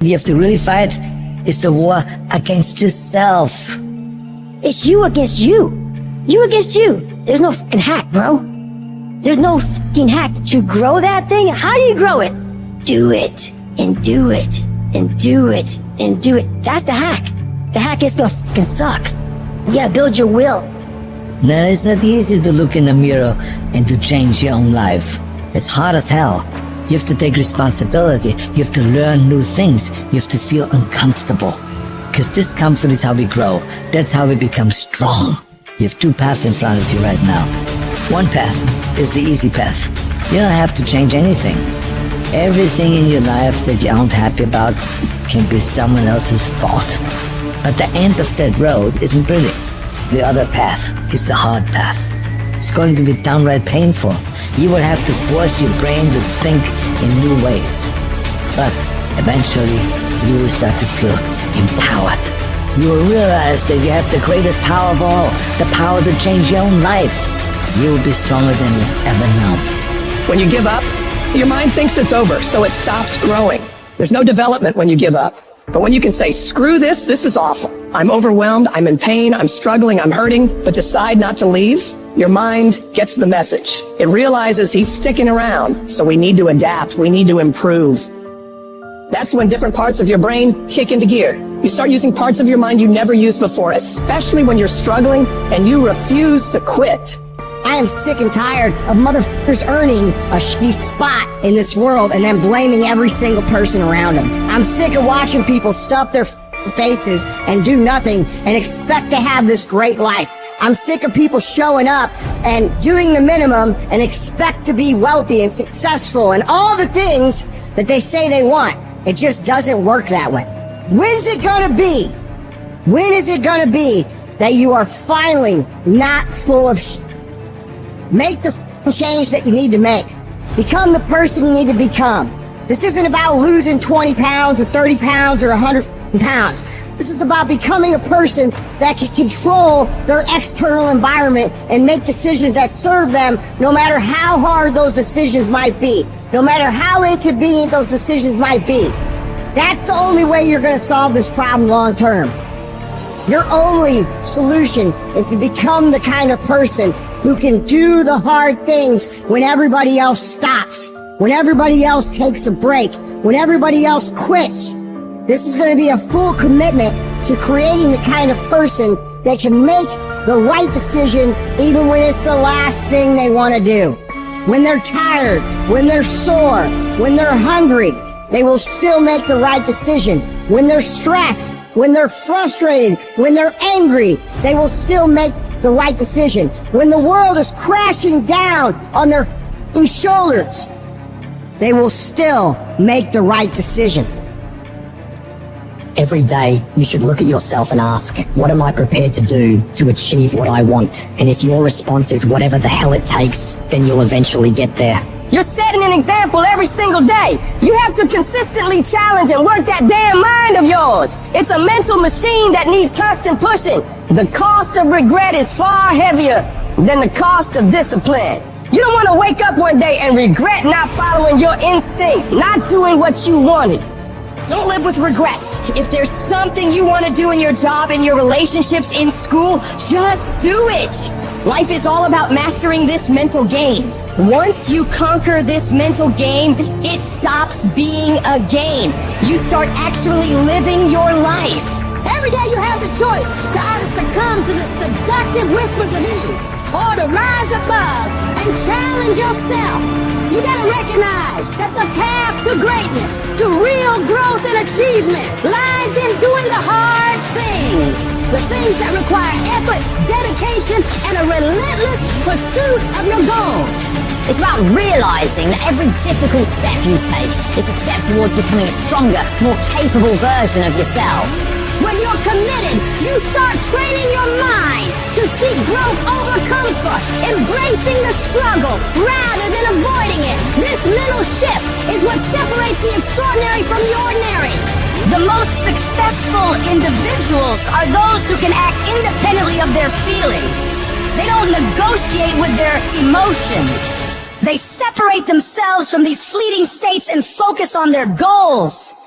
You have to really fight is the war against yourself. It's you against you. You against you. There's no fucking hack, bro. There's no fucking hack. To grow that thing, how do you grow it? Do it, and do it, and do it, and do it. That's the hack. The hack is gonna fucking suck. You gotta build your will. Now, it's not easy to look in the mirror and to change your own life. It's hard as hell. You have to take responsibility. You have to learn new things. You have to feel uncomfortable. Because discomfort is how we grow. That's how we become strong. You have two paths in front of you right now. One path is the easy path. You don't have to change anything. Everything in your life that you aren't happy about can be someone else's fault. But the end of that road isn't pretty. The other path is the hard path. It's going to be downright painful. You will have to force your brain to think in new ways. But eventually, you will start to feel empowered. You will realize that you have the greatest power of all, the power to change your own life. You will be stronger than you've ever known. When you give up, your mind thinks it's over, so it stops growing. There's no development when you give up. But when you can say, screw this is awful. I'm overwhelmed, I'm in pain, I'm struggling, I'm hurting, but decide not to leave, your mind gets the message. It realizes he's sticking around, so we need to adapt, we need to improve. That's when different parts of your brain kick into gear. You start using parts of your mind you never used before, especially when you're struggling and you refuse to quit. I am sick and tired of motherfuckers earning a shitty spot in this world and then blaming every single person around them. I'm sick of watching people stuff their faces and do nothing and expect to have this great life. I'm sick of people showing up and doing the minimum and expect to be wealthy and successful and all the things that they say they want. It just doesn't work that way. When's it gonna be? When is it gonna be that you are finally not full of shit? Make the change that you need to make. Become the person you need to become. This isn't about losing 20 pounds or 30 pounds or 100 pounds. This is about becoming a person that can control their external environment and make decisions that serve them no matter how hard those decisions might be, no matter how inconvenient those decisions might be. That's the only way you're going to solve this problem long term. Your only solution is to become the kind of person who can do the hard things when everybody else stops, when everybody else takes a break, when everybody else quits. This is going to be a full commitment to creating the kind of person that can make the right decision even when it's the last thing they want to do. When they're tired, when they're sore, when they're hungry, they will still make the right decision. When they're stressed, when they're frustrated, when they're angry, they will still make the right decision. When the world is crashing down on their shoulders, they will still make the right decision. Every day, you should look at yourself and ask, what am I prepared to do to achieve what I want? And if your response is whatever the hell it takes, then you'll eventually get there. You're setting an example every single day. You have to consistently challenge and work that damn mind of yours. It's a mental machine that needs constant pushing. The cost of regret is far heavier than the cost of discipline. You don't want to wake up one day and regret not following your instincts, not doing what you wanted. Don't live with regrets. If there's something you want to do in your job, in your relationships, in school, just do it. Life is all about mastering this mental game. Once you conquer this mental game, it stops being a game. You start actually living your life. Every day you have the choice to either succumb to the seductive whispers of ease or to rise above and challenge yourself. You gotta recognize that the path to greatness, to real growth and achievement, lies in doing the hard things. The things that require effort, dedication, and a relentless pursuit of your goals. It's about realizing that every difficult step you take is a step towards becoming a stronger, more capable version of yourself. When you're committed, you start training your mind to seek growth over comfort, embracing the struggle rather than avoiding it. This mental shift is what separates the extraordinary from the ordinary. The most successful individuals are those who can act independently of their feelings. They don't negotiate with their emotions. They separate themselves from these fleeting states and focus on their goals.